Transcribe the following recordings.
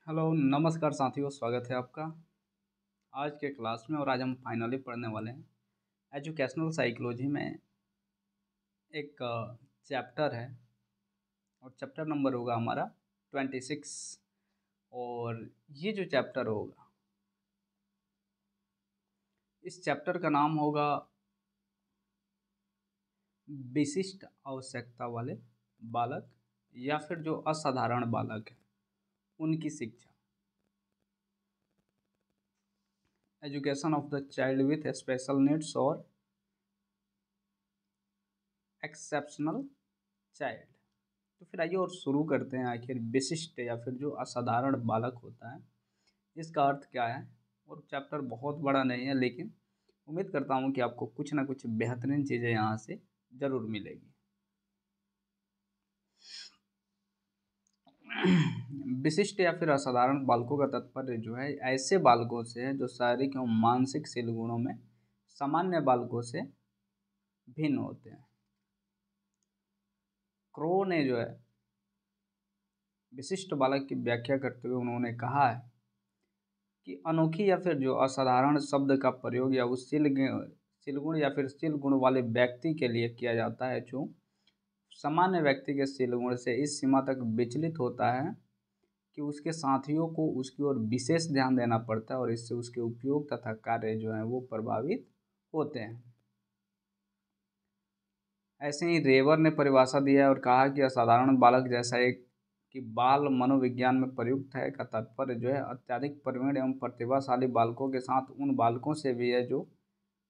Hello नमस्कार साथियों, स्वागत है आपका आज के क्लास में। और आज हम फाइनली पढ़ने वाले हैं एजुकेशनल साइकोलॉजी में एक चैप्टर है। और चैप्टर नंबर होगा हमारा 26। और ये जो चैप्टर होगा, इस चैप्टर का नाम होगा विशिष्ट आवश्यकता वाले बालक या फिर जो असाधारण बालक है उनकी शिक्षा। Education of the child with special needs और एक्सेप्शनल चाइल्ड। तो फिर आइए और शुरू करते हैं। आखिर विशिष्ट या फिर जो असाधारण बालक होता है, इसका अर्थ क्या है। और चैप्टर बहुत बड़ा नहीं है, लेकिन उम्मीद करता हूँ कि आपको कुछ ना कुछ बेहतरीन चीज़ें यहाँ से ज़रूर मिलेगी। विशिष्ट या फिर असाधारण बालकों का तात्पर्य जो है ऐसे बालकों से है जो शारीरिक एवं मानसिक शील गुणों में सामान्य बालकों से भिन्न होते हैं। क्रो ने जो है विशिष्ट बालक की व्याख्या करते हुए उन्होंने कहा है कि अनोखी या फिर जो असाधारण शब्द का प्रयोग या उस शील गुण या फिर शील गुण वाले व्यक्ति के लिए किया जाता है जो सामान्य व्यक्ति के शील गुण से इस सीमा तक विचलित होता है कि उसके साथियों को उसकी ओर विशेष ध्यान देना पड़ता है और इससे उसके उपयोग तथा कार्य जो है वो प्रभावित होते हैं। ऐसे ही रेवर ने परिभाषा दिया है और कहा कि असाधारण बालक जैसा एक कि बाल मनोविज्ञान में प्रयुक्त है का तात्पर्य जो है अत्यधिक प्रवीण एवं प्रतिभाशाली बालकों के साथ उन बालकों से भी है जो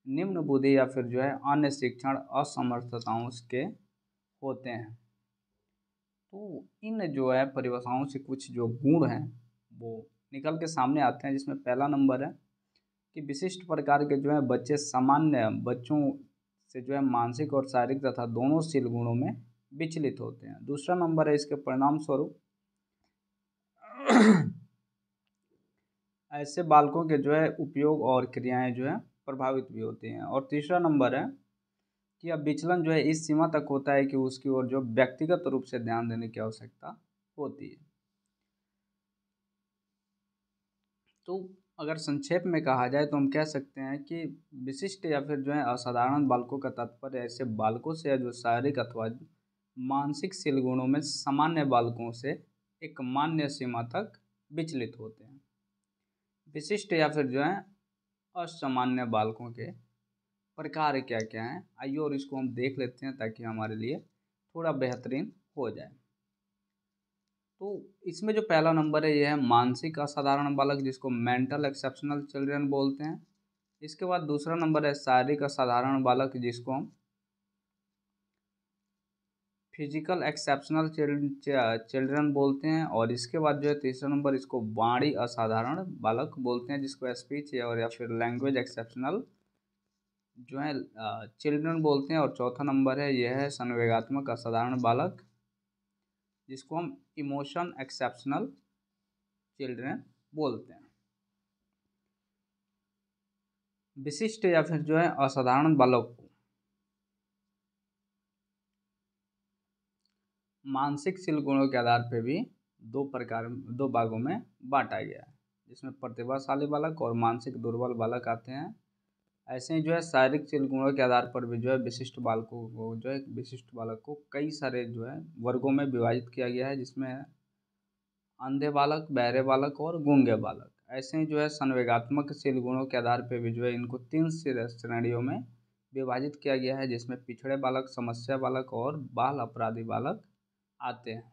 निम्न बुद्धि या फिर जो है अन्य शिक्षण असमर्थताओं के होते हैं। तो इन जो है परिभाषाओं से कुछ जो गुण हैं वो निकल के सामने आते हैं, जिसमें पहला नंबर है कि विशिष्ट प्रकार के जो है बच्चे सामान्य बच्चों से जो है मानसिक और शारीरिक तथा दोनों शील गुणों में विचलित होते हैं। दूसरा नंबर है इसके परिणाम स्वरूप ऐसे बालकों के जो है उपयोग और क्रियाएं जो है प्रभावित भी होती हैं। और तीसरा नंबर है कि अब विचलन जो है इस सीमा तक होता है कि उसकी ओर जो व्यक्तिगत रूप से ध्यान देने की आवश्यकता होती है। तो अगर संक्षेप में कहा जाए तो हम कह सकते हैं कि विशिष्ट या फिर जो है असाधारण बालकों का तात्पर्य ऐसे बालकों से है जो शारीरिक अथवा मानसिक शील गुणों में सामान्य बालकों से एक मान्य सीमा तक विचलित होते हैं। विशिष्ट या फिर जो है असामान्य बालकों के प्रकार क्या क्या हैं, आइए और इसको हम देख लेते हैं ताकि हमारे लिए थोड़ा बेहतरीन हो जाए। तो इसमें जो पहला नंबर है यह है मानसिक असाधारण बालक, जिसको मेंटल एक्सेप्शनल चिल्ड्रन बोलते हैं। इसके बाद दूसरा नंबर है शारीरिक असाधारण बालक, जिसको हम फिजिकल एक्सेप्शनल चिल्ड्रन बोलते हैं। और इसके बाद जो है तीसरा नंबर इसको वाणी असाधारण बालक बोलते हैं, जिसको स्पीच और या फिर लैंग्वेज एक्सेप्शनल जो है चिल्ड्रन बोलते हैं। और चौथा नंबर है यह है संवेगात्मक असाधारण बालक, जिसको हम इमोशन एक्सेप्शनल चिल्ड्रन बोलते हैं। विशिष्ट या फिर जो है असाधारण बालक को मानसिक शील गुणों के आधार पर भी दो भागों में बांटा गया है, जिसमें प्रतिभाशाली बालक और मानसिक दुर्बल बालक आते हैं। ऐसे ही जो है शारीरिक शील गुणों के आधार पर भी जो है विशिष्ट बालकों को जो है विशिष्ट बालक को कई सारे जो है वर्गों में विभाजित किया गया है, जिसमें अंधे बालक, बहरे बालक और गूंगे बालक। ऐसे ही जो है संवेगात्मक शील गुणों के आधार पर भी जो है इनको तीन श्रेणियों में विभाजित किया गया है, जिसमें पिछड़े बालक, समस्या बालक और बाल अपराधी बालक आते हैं।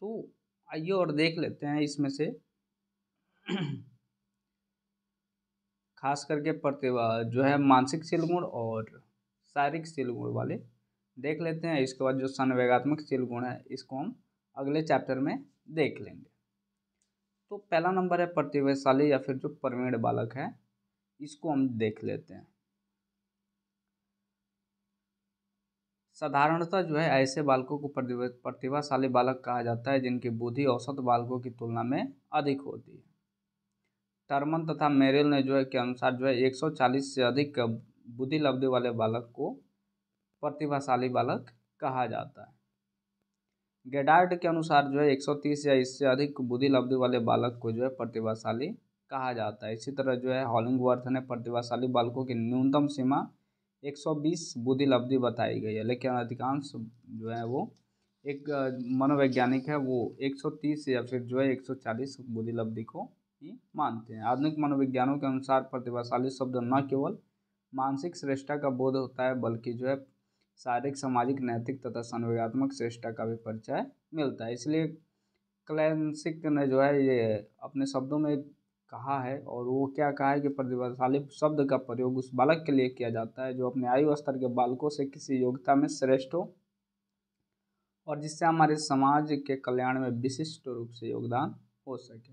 तो आइए और देख लेते हैं इसमें से खास करके प्रतिभा जो है मानसिक शील गुण और शारीरिक शील गुण वाले देख लेते हैं। इसके बाद जो संवेगात्मक शील गुण है इसको हम अगले चैप्टर में देख लेंगे। तो पहला नंबर है प्रतिभाशाली या फिर जो प्रवीण बालक है, इसको हम देख लेते हैं। साधारणतः जो है ऐसे बालकों को प्रतिभाशाली बालक कहा जाता है जिनकी बुद्धि औसत बालकों की तुलना में अधिक होती है। टर्मन तथा मेरिल ने जो है के अनुसार जो है 140 से अधिक बुद्धि लब्धि वाले बालक को प्रतिभाशाली बालक कहा जाता है। गेडार्ड के अनुसार जो है 130 या इससे अधिक बुद्धि लब्धि वाले बालक को जो है प्रतिभाशाली कहा जाता है। इसी तरह जो है हॉलिंगवर्थ ने प्रतिभाशाली बालकों की न्यूनतम सीमा 120 बुद्धि लब्धि बताई गई है, लेकिन अधिकांश जो है वो एक मनोवैज्ञानिक है वो 130 या फिर जो है 140 बुद्धि लब्धि को ही मानते हैं। आधुनिक मनोविज्ञानों के अनुसार प्रतिभाशाली शब्द न केवल मानसिक श्रेष्ठता का बोध होता है बल्कि जो है शारीरिक, सामाजिक, नैतिक तथा संवेगात्मक श्रेष्ठता का भी परिचय मिलता है। इसलिए क्लैसिक ने जो है ये अपने शब्दों में कहा है, और वो क्या कहा है कि प्रतिभाशाली शब्द का प्रयोग उस बालक के लिए किया जाता है जो अपने आयु स्तर के बालकों से किसी योग्यता में श्रेष्ठ हो और जिससे हमारे समाज के कल्याण में विशिष्ट रूप से योगदान हो सके।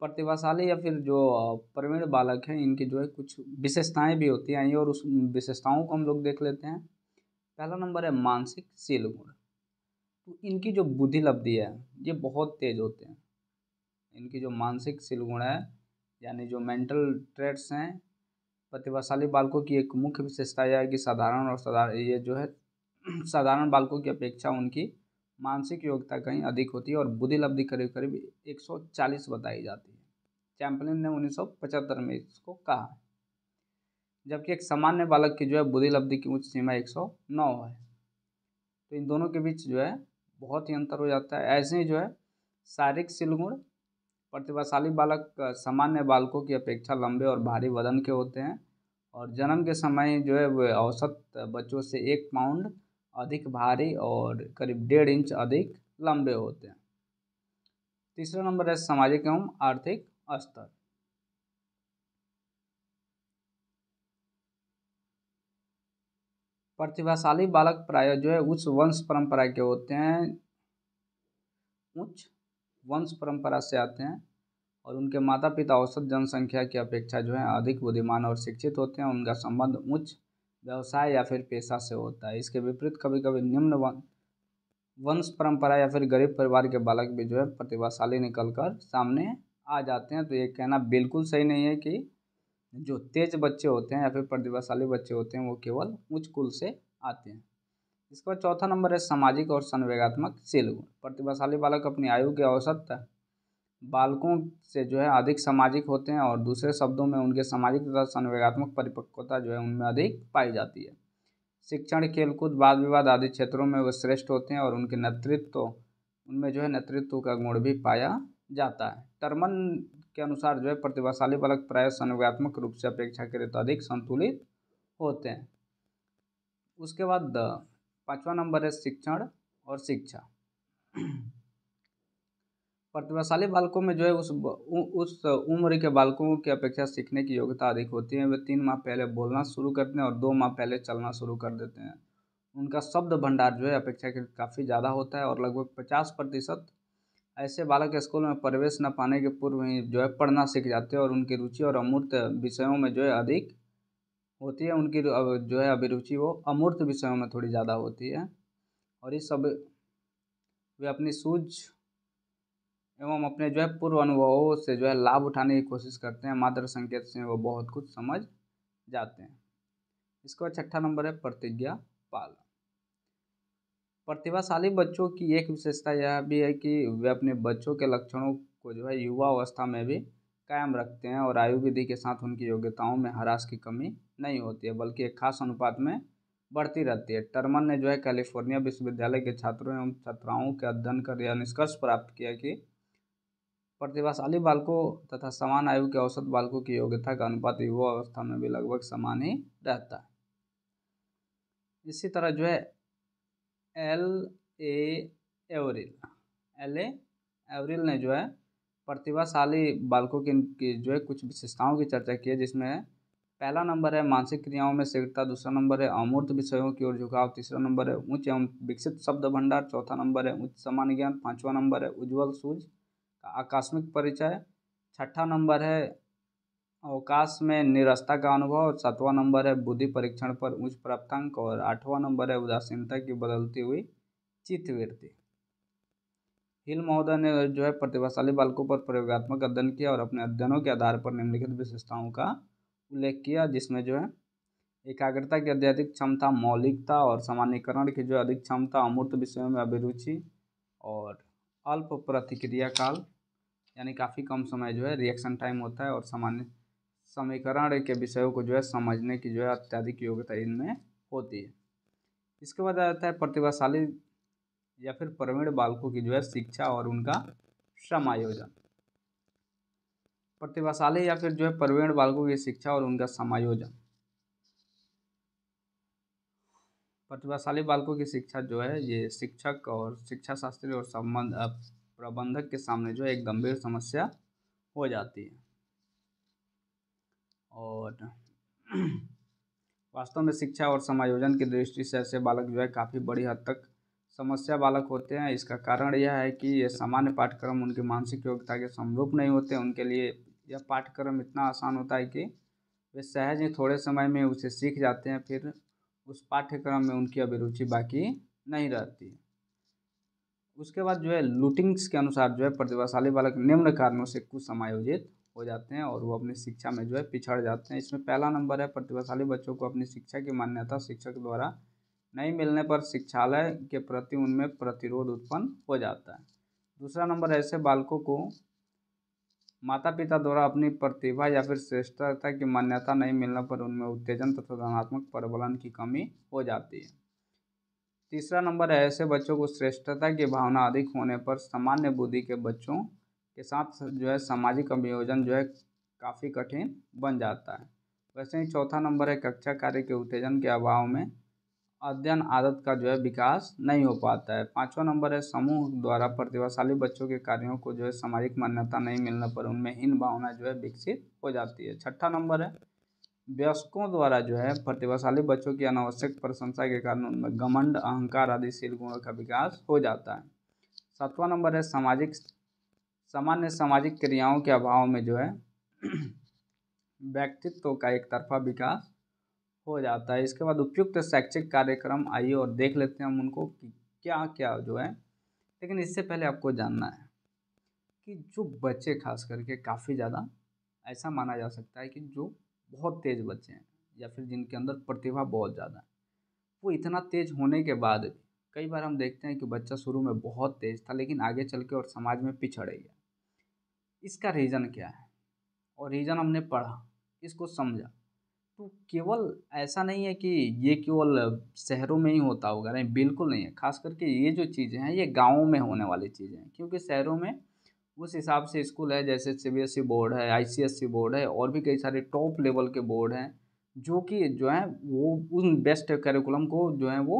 प्रतिभाशाली या फिर जो प्रवीण बालक हैं इनकी जो है कुछ विशेषताएं भी होती हैं, आइए और उस विशेषताओं को हम लोग देख लेते हैं। पहला नंबर है मानसिक शील गुण। तो इनकी जो बुद्धि लब्धि है ये बहुत तेज होते हैं। इनकी जो मानसिक शील गुण है यानी जो मेंटल ट्रेट्स हैं, प्रतिभाशाली बालकों की एक मुख्य विशेषता यह है कि साधारण ये जो है साधारण बालकों की अपेक्षा उनकी मानसिक योग्यता कहीं अधिक होती है और बुद्धि लब्धि करीब करीब 140 बताई जाती है। चैंपलिन ने 1975 में इसको कहा है। जबकि एक सामान्य बालक की जो है बुद्धि लब्धि की उच्च सीमा 109 है। तो इन दोनों के बीच जो है बहुत ही अंतर हो जाता है। ऐसे ही जो है शारीरिक शील गुण, प्रतिभाशाली बालक सामान्य बालकों की अपेक्षा लंबे और भारी वजन के होते हैं और जन्म के समय जो है वे औसत बच्चों से 1 पाउंड अधिक भारी और करीब 1.5 इंच अधिक लंबे होते हैं। तीसरा नंबर है सामाजिक एवं आर्थिक स्तर। प्रतिभाशाली बालक प्रायः जो है उच्च वंश परंपरा के होते हैं, उच्च वंश परंपरा से आते हैं और उनके माता पिता औसत जनसंख्या की अपेक्षा जो है अधिक बुद्धिमान और शिक्षित होते हैं। उनका संबंध उच्च व्यवसाय या फिर पेशा से होता है। इसके विपरीत कभी कभी निम्न वंश परंपरा या फिर गरीब परिवार के बालक भी जो है प्रतिभाशाली निकलकर सामने आ जाते हैं। तो ये कहना बिल्कुल सही नहीं है कि जो तेज बच्चे होते हैं या फिर प्रतिभाशाली बच्चे होते हैं वो केवल उच्च कुल से आते हैं। इसके बाद चौथा नंबर है सामाजिक और संवेगात्मक शील गुण। प्रतिभाशाली बालक अपनी आयु के औसत बालकों से जो है अधिक सामाजिक होते हैं और दूसरे शब्दों में उनके सामाजिक तथा संवेगात्मक परिपक्वता जो है उनमें अधिक पाई जाती है। शिक्षण, खेलकूद, वाद विवाद आदि क्षेत्रों में वे श्रेष्ठ होते हैं और उनमें जो है नेतृत्व का गुण भी पाया जाता है। टर्मन के अनुसार जो है प्रतिभाशाली बालक प्रायः संवेगात्मक रूप से अपेक्षाकृत अधिक संतुलित होते हैं। उसके बाद 5वां नंबर है शिक्षण और शिक्षा। प्रतिभाशाली बालकों में जो है उस उम्र के बालकों की अपेक्षा सीखने की योग्यता अधिक होती है। वे 3 माह पहले बोलना शुरू करते हैं और 2 माह पहले चलना शुरू कर देते हैं। उनका शब्द भंडार जो है अपेक्षाकृत काफ़ी ज़्यादा होता है और लगभग 50% ऐसे बालक स्कूल में प्रवेश न पाने के पूर्व ही जो है पढ़ना सीख जाते हैं और उनकी रुचि और अमूर्त विषयों में जो है अधिक होती है। उनकी जो है अभिरुचि वो अमूर्त विषयों में थोड़ी ज़्यादा होती है और इस सब वे अपनी सूझ एवं अपने जो है पूर्व अनुभवों से जो है लाभ उठाने की कोशिश करते हैं। मात्र संकेत से वो बहुत कुछ समझ जाते हैं। इसके बाद 6ठा नंबर है प्रतिज्ञा पालन। प्रतिभाशाली बच्चों की एक विशेषता यह भी है कि वे अपने बच्चों के लक्षणों को जो है युवा अवस्था में भी कायम रखते हैं और आयु वृद्धि के साथ उनकी योग्यताओं में ह्रास की कमी नहीं होती है बल्कि एक खास अनुपात में बढ़ती रहती है। टर्मन ने जो है कैलिफोर्निया विश्वविद्यालय के छात्रों एवं छात्राओं के अध्ययन कर यह निष्कर्ष प्राप्त किया कि प्रतिभाशाली बालकों तथा समान आयु के औसत बालकों की योग्यता का अनुपात युवा अवस्था में भी लगभग समान ही रहता है। इसी तरह जो है एल ए एवरिल ने जो है प्रतिभाशाली बालकों की जो है कुछ विशेषताओं की चर्चा की है, जिसमें पहला नंबर है मानसिक क्रियाओं में शीघ्रता, दूसरा नंबर है अमूर्त विषयों की ओर झुकाव, तीसरा नंबर है उच्च एवं विकसित शब्द भंडार, चौथा नंबर है उच्च सामान्य ज्ञान, पांचवा नंबर है उज्ज्वल सूझ का आकस्मिक परिचय, छठा नंबर है अवकाश में निरस्ता का अनुभव, सातवां नंबर है बुद्धि परीक्षण पर उच्च प्राप्तांक और आठवां नंबर है उदासीनता की बदलती हुई चित्तवृत्ति। हिल महोदय ने जो है प्रतिभाशाली बालकों पर प्रयोगात्मक अध्ययन किया और अपने अध्ययनों के आधार पर निम्नलिखित विशेषताओं का उल्लेख किया, जिसमें जो है एकाग्रता की अत्यधिक क्षमता, मौलिकता और सामान्यीकरण की जो अधिक क्षमता, अमूर्त विषयों में अभिरुचि, और अल्प प्रतिक्रिया काल, यानी काफ़ी कम समय जो है रिएक्शन टाइम होता है, और सामान्य समीकरण के विषयों को जो है समझने की जो है अत्यधिक योग्यता इनमें होती है। इसके बाद आता है प्रतिभाशाली या फिर प्रवीण बालकों की जो है शिक्षा और उनका समायोजन। प्रतिभाशाली या फिर जो है प्रवीण बालकों की शिक्षा और उनका समायोजन। प्रतिभाशाली बालकों की शिक्षा जो है ये शिक्षक और शिक्षा शास्त्री और संबंध प्रबंधक के सामने जो है एक गंभीर समस्या हो जाती है। और वास्तव में शिक्षा और समायोजन की दृष्टि से ऐसे बालक जो है काफ़ी बड़ी हद तक समस्या बालक होते हैं। इसका कारण यह है कि ये सामान्य पाठ्यक्रम उनकी मानसिक योग्यता के समरूप नहीं होते। उनके लिए यह पाठ्यक्रम इतना आसान होता है कि वे सहज ही थोड़े समय में उसे सीख जाते हैं, फिर उस पाठ्यक्रम में उनकी अभिरुचि बाकी नहीं रहती। उसके बाद जो है लुटिंग्स के अनुसार जो है प्रतिभाशाली बालक निम्न कारणों से कुसमायोजित हो जाते हैं और वो अपनी शिक्षा में जो है पिछड़ जाते हैं। इसमें पहला नंबर है, प्रतिभाशाली बच्चों को अपनी शिक्षा की मान्यता शिक्षक द्वारा नहीं मिलने पर शिक्षालय के प्रति उनमें प्रतिरोध उत्पन्न हो जाता है। दूसरा नंबर, ऐसे बालकों को माता पिता द्वारा अपनी प्रतिभा या फिर श्रेष्ठता की मान्यता नहीं मिलने पर उनमें उत्तेजन तथा धनात्मक प्रबलन की कमी हो जाती है। तीसरा नंबर है, ऐसे बच्चों को श्रेष्ठता की भावना अधिक होने पर सामान्य बुद्धि के बच्चों के साथ जो है सामाजिक अभियोजन जो है काफ़ी कठिन बन जाता है। वैसे ही चौथा नंबर है, कक्षा कार्य के उत्तेजन के अभाव में अध्ययन आदत का जो है विकास नहीं हो पाता है। पांचवा नंबर है, समूह द्वारा प्रतिभाशाली बच्चों के कार्यों को जो है सामाजिक मान्यता नहीं मिलने पर उनमें हीन भावना जो है विकसित हो जाती है। छठा नंबर है, वयस्कों द्वारा जो है प्रतिभाशाली बच्चों की अनावश्यक प्रशंसा के कारण उनमें घमंड, अहंकार आदि शील गुणों का विकास हो जाता है। सातवां नंबर है, सामान्य सामाजिक क्रियाओं के अभाव में जो है व्यक्तित्व का एक तरफा विकास हो जाता है। इसके बाद उपयुक्त शैक्षिक कार्यक्रम, आइए और देख लेते हैं हम उनको कि क्या क्या जो है। लेकिन इससे पहले आपको जानना है कि जो बच्चे खास करके काफ़ी ज़्यादा ऐसा माना जा सकता है कि जो बहुत तेज़ बच्चे हैं या फिर जिनके अंदर प्रतिभा बहुत ज़्यादा है, वो इतना तेज़ होने के बाद भी कई बार हम देखते हैं कि बच्चा शुरू में बहुत तेज़ था लेकिन आगे चल के और समाज में पिछड़ गया। इसका रीज़न क्या है? और रीज़न हमने पढ़ा, इसको समझा, तो केवल ऐसा नहीं है कि ये केवल शहरों में ही होता होगा, नहीं बिल्कुल नहीं है। खास करके ये जो चीज़ें हैं ये गाँवों में होने वाली चीज़ें हैं, क्योंकि शहरों में उस हिसाब से स्कूल है, जैसे सीबीएसई बोर्ड है, आईसीएसई बोर्ड है और भी कई सारे टॉप लेवल के बोर्ड हैं जो कि जो है वो उन बेस्ट करिकुलम को जो है वो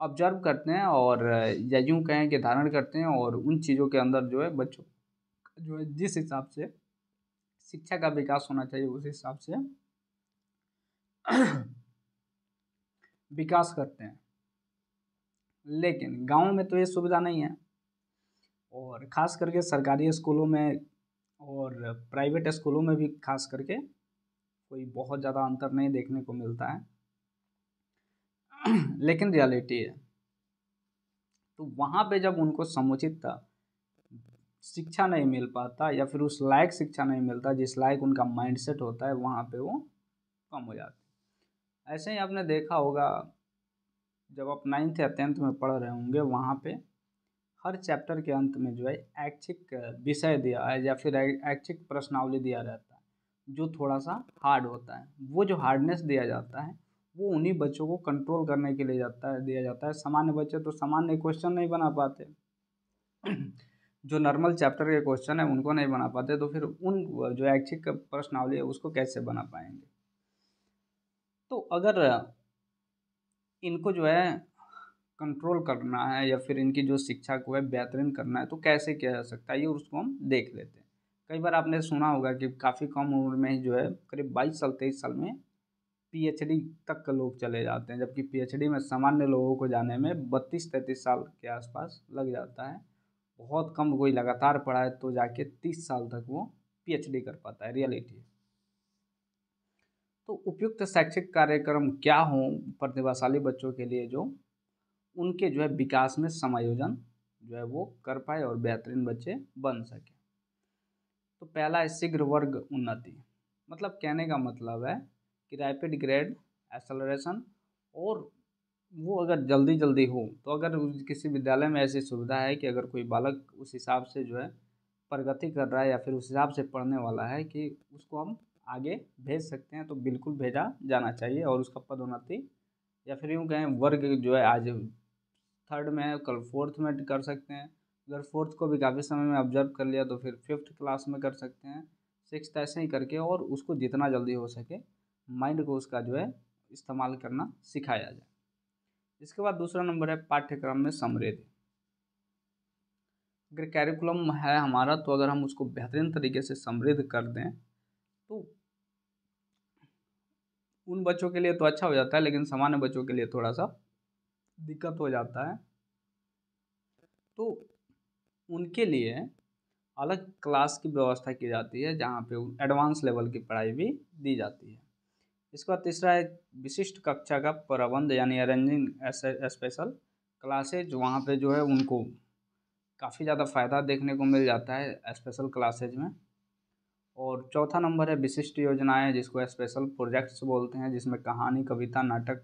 ऑब्जर्व करते हैं और या यूँ कहें कि धारण करते हैं, और उन चीज़ों के अंदर जो है बच्चों जो है जिस हिसाब से शिक्षा का विकास होना चाहिए उस हिसाब से विकास करते हैं। लेकिन गाँव में तो ये सुविधा नहीं है, और ख़ास करके सरकारी स्कूलों में और प्राइवेट स्कूलों में भी खास करके कोई बहुत ज़्यादा अंतर नहीं देखने को मिलता है। लेकिन रियलिटी है, तो वहाँ पे जब उनको समुचित शिक्षा नहीं मिल पाता या फिर उस लायक शिक्षा नहीं मिलता जिस लायक उनका माइंडसेट होता है, वहाँ पे वो कम हो जाते हैं। ऐसे ही आपने देखा होगा, जब आप 9th या 10th में पढ़ रहे होंगे, वहाँ पे हर चैप्टर के अंत में जो है ऐच्छिक विषय दिया है या फिर ऐच्छिक प्रश्नावली दिया रहता है जो थोड़ा सा हार्ड होता है। वो जो हार्डनेस दिया जाता है वो उन्हीं बच्चों को कंट्रोल करने के लिए दिया जाता है। सामान्य बच्चे तो सामान्य क्वेश्चन नहीं बना पाते जो नॉर्मल चैप्टर के क्वेश्चन है उनको नहीं बना पाते, तो फिर उन जो ऐच्छिक प्रश्नावली है उसको कैसे बना पाएंगे। तो अगर इनको जो है कंट्रोल करना है या फिर इनकी जो शिक्षा को है बेहतरीन करना है, तो कैसे किया जा सकता है ये उसको हम देख लेते हैं। कई बार आपने सुना होगा कि काफ़ी कम उम्र में ही जो है करीब 22 साल 23 साल में पीएचडी तक के लोग चले जाते हैं, जबकि पीएचडी में सामान्य लोगों को जाने में 32-33 साल के आसपास लग जाता है। बहुत कम कोई लगातार पढ़ा है तो जाके 30 साल तक वो पीएचडी कर पाता है, रियलिटी। तो उपयुक्त शैक्षिक कार्यक्रम क्या हों प्रतिभाशाली बच्चों के लिए जो उनके जो है विकास में समायोजन जो है वो कर पाए और बेहतरीन बच्चे बन सके। तो पहला है शीघ्र वर्ग उन्नति। मतलब कहने का मतलब है कि रैपिड ग्रेड एक्सेलरेशन और वो अगर जल्दी जल्दी हो, तो अगर किसी विद्यालय में ऐसी सुविधा है कि अगर कोई बालक उस हिसाब से जो है प्रगति कर रहा है या फिर उस हिसाब से पढ़ने वाला है कि उसको हम आगे भेज सकते हैं, तो बिल्कुल भेजा जाना चाहिए। और उसका पदोन्नति या फिर यूँ कहें वर्ग जो है, आज थर्ड में है कल फोर्थ में कर सकते हैं। अगर फोर्थ को भी काफ़ी समय में ऑब्जर्व कर लिया तो फिर फिफ्थ क्लास में कर सकते हैं, सिक्स्थ ऐसे ही करके, और उसको जितना जल्दी हो सके माइंड को उसका जो है इस्तेमाल करना सिखाया जाए। इसके बाद दूसरा नंबर है पाठ्यक्रम में समृद्धि। अगर कैरिकुलम है हमारा, तो अगर हम उसको बेहतरीन तरीके से समृद्ध कर दें तो उन बच्चों के लिए तो अच्छा हो जाता है, लेकिन सामान्य बच्चों के लिए थोड़ा सा दिक्कत हो जाता है। तो उनके लिए अलग क्लास की व्यवस्था की जाती है, जहाँ पे एडवांस लेवल की पढ़ाई भी दी जाती है। इसके बाद तीसरा है विशिष्ट कक्षा का प्रबंध, यानी अरेंजिंग स्पेशल क्लासेज। वहाँ पे जो है उनको काफ़ी ज़्यादा फ़ायदा देखने को मिल जाता है स्पेशल क्लासेज में। और चौथा नंबर है विशिष्ट योजनाएं, जिसको स्पेशल प्रोजेक्ट्स बोलते हैं, जिसमें कहानी, कविता, नाटक,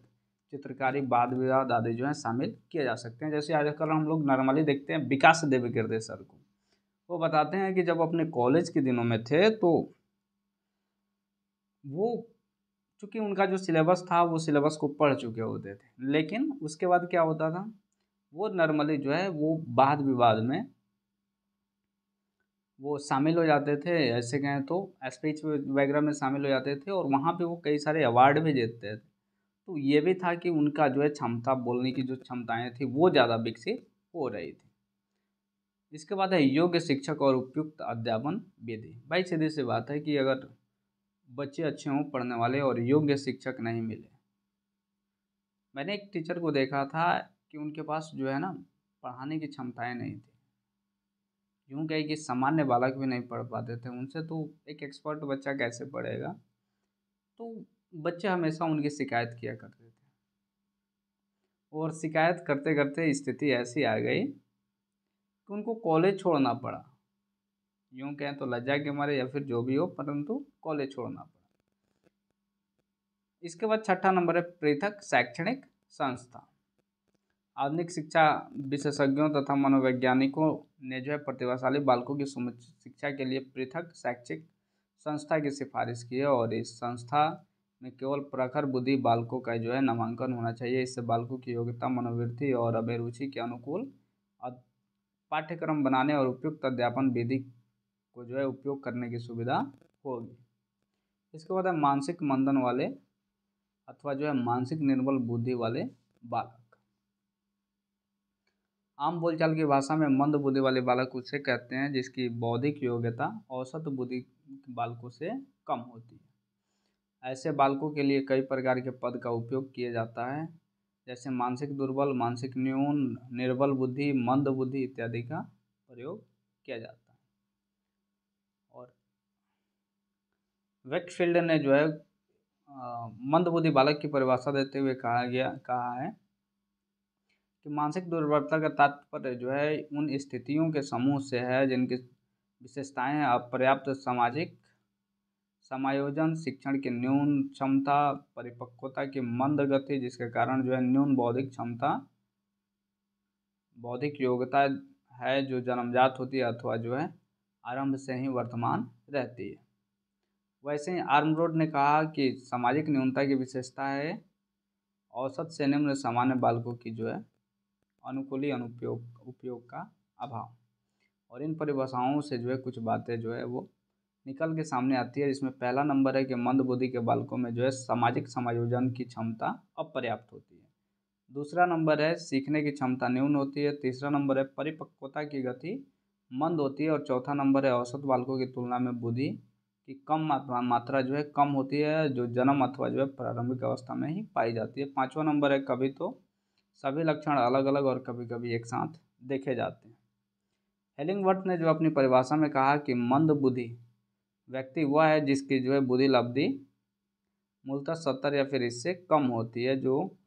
चित्रकारी, वाद विवाद आदि जो है शामिल किए जा सकते हैं। जैसे आजकल हम लोग नॉर्मली देखते हैं विकास देवकीर्ति सर को, वो बताते हैं कि जब अपने कॉलेज के दिनों में थे तो वो, चूँकि उनका जो सिलेबस था वो सिलेबस को पढ़ चुके होते थे, लेकिन उसके बाद क्या होता था, वो नॉर्मली जो है वो वाद विवाद में वो शामिल हो जाते थे, ऐसे कहें तो स्पीच वगैरह में शामिल हो जाते थे, और वहाँ पे वो कई सारे अवार्ड भी जीतते थे। तो ये भी था कि उनका जो है क्षमता, बोलने की जो क्षमताएं थी वो ज़्यादा विकसित हो रही थी। इसके बाद है योग्य शिक्षक और उपयुक्त अध्यापन विधि। भाई सीधी सी बात है कि अगर बच्चे अच्छे हों पढ़ने वाले और योग्य शिक्षक नहीं मिले, मैंने एक टीचर को देखा था कि उनके पास जो है ना पढ़ाने की क्षमताएं नहीं थी, यूँ कहे कि सामान्य बालक भी नहीं पढ़ पाते थे उनसे, तो एक एक्सपर्ट बच्चा कैसे पढ़ेगा। तो बच्चे हमेशा उनकी शिकायत किया करते थे, और शिकायत करते करते स्थिति ऐसी आ गई कि उनको कॉलेज छोड़ना पड़ा। यूँ कहें तो लज्जा के मारे या फिर जो भी हो, परंतु कॉलेज छोड़ना पड़ा। इसके बाद छठा नंबर है पृथक शैक्षणिक संस्था। आधुनिक शिक्षा विशेषज्ञों तथा मनोवैज्ञानिकों ने जो है प्रतिभाशाली बालकों की समुचित शिक्षा के लिए पृथक शैक्षिक संस्था की सिफारिश की है, और इस संस्था में केवल प्रखर बुद्धि बालकों का जो है नामांकन होना चाहिए। इससे बालकों की योग्यता, मनोवृत्ति और अभिरुचि के अनुकूल पाठ्यक्रम बनाने और उपयुक्त अध्यापन विधि को जो है उपयोग करने की सुविधा होगी। इसके बाद है मानसिक मंदन वाले अथवा जो है मानसिक निर्बल बुद्धि वाले बालक। आम बोलचाल की भाषा में मंद बुद्धि वाले बालक उसे कहते हैं जिसकी बौद्धिक योग्यता औसत बुद्धि बालकों से कम होती है। ऐसे बालकों के लिए कई प्रकार के पद का उपयोग किया जाता है, जैसे मानसिक दुर्बल, मानसिक न्यून, निर्बल बुद्धि, मंद बुद्धि इत्यादि का प्रयोग किया जाता है। और वेकफील्ड ने जो है मंद बुद्धि बालक की परिभाषा देते हुए कहा है कि मानसिक दुर्बलता का तात्पर्य जो है उन स्थितियों के समूह से है जिनकी विशेषताएं अपर्याप्त सामाजिक समायोजन, शिक्षण की न्यून क्षमता, परिपक्वता की मंद गति, जिसके कारण जो है न्यून बौद्धिक क्षमता, बौद्धिक योग्यता है जो जन्मजात होती है अथवा जो है आरंभ से ही वर्तमान रहती है। वैसे ही आर्मरोड ने कहा कि सामाजिक न्यूनता की विशेषता है औसत से निम्न सामान्य बालकों की जो है अनुकूली अनुपयोग उपयोग का अभाव। और इन परिभाषाओं से जो है कुछ बातें जो है वो निकल के सामने आती है, जिसमें पहला नंबर है कि मंद बुद्धि के बालकों में जो है सामाजिक समायोजन की क्षमता अपर्याप्त होती है। दूसरा नंबर है सीखने की क्षमता न्यून होती है। तीसरा नंबर है परिपक्वता की गति मंद होती है। और चौथा नंबर है औसत बालकों की तुलना में बुद्धि की कम मात्रा जो है कम होती है, जो जन्म अथवा जो है प्रारंभिक अवस्था में ही पाई जाती है। पाँचवा नंबर है कभी तो सभी लक्षण अलग अलग और कभी कभी एक साथ देखे जाते हैं। हेलिंगवर्थ ने जो अपनी परिभाषा में कहा कि मंद बुद्धि व्यक्ति वह है जिसकी जो है बुद्धि लब्धि मूलतः 70 या फिर इससे कम होती है, जो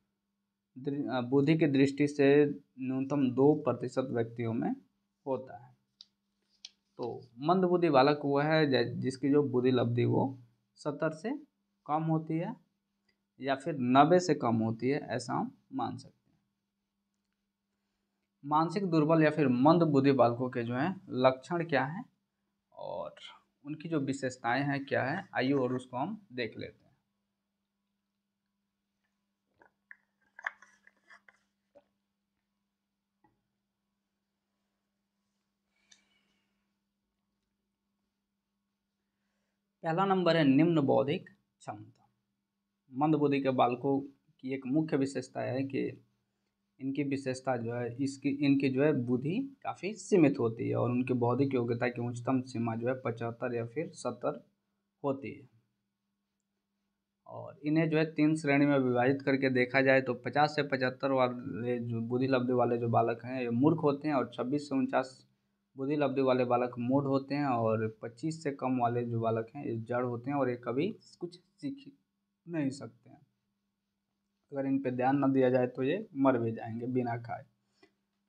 बुद्धि की दृष्टि से न्यूनतम 2% व्यक्तियों में होता है। तो मंद बुद्धि बालक वह है जिसकी जो बुद्धि लब्धि वो 70 से कम होती है या फिर 90 से कम होती है, ऐसा हम मान सकते हैं। मानसिक दुर्बल या फिर मंद बुद्धि बालकों के जो हैं लक्षण क्या हैं और उनकी जो विशेषताएं हैं क्या है, आइए और उसको हम देख लेते हैं। पहला नंबर है निम्न बौद्धिक क्षमता। मंद बुद्धि के बालकों की एक मुख्य विशेषता है कि इनकी विशेषता जो है इनकी जो है बुद्धि काफ़ी सीमित होती है और उनकी बौद्धिक योग्यता की उच्चतम सीमा जो है 75 या फिर 70 होती है। और इन्हें जो है 3 श्रेणी में विभाजित करके देखा जाए तो 50 से 75 वाले जो बुद्धि लब्धि वाले जो बालक हैं ये मूर्ख होते हैं और 26 से 49 बुद्धि लब्धि वाले बालक मूढ़ होते हैं और 25 से कम वाले जो बालक हैं ये जड़ होते हैं और ये कभी कुछ सीख नहीं सकते हैं। अगर इन पे ध्यान न दिया जाए तो ये मर भी जाएंगे बिना खाए।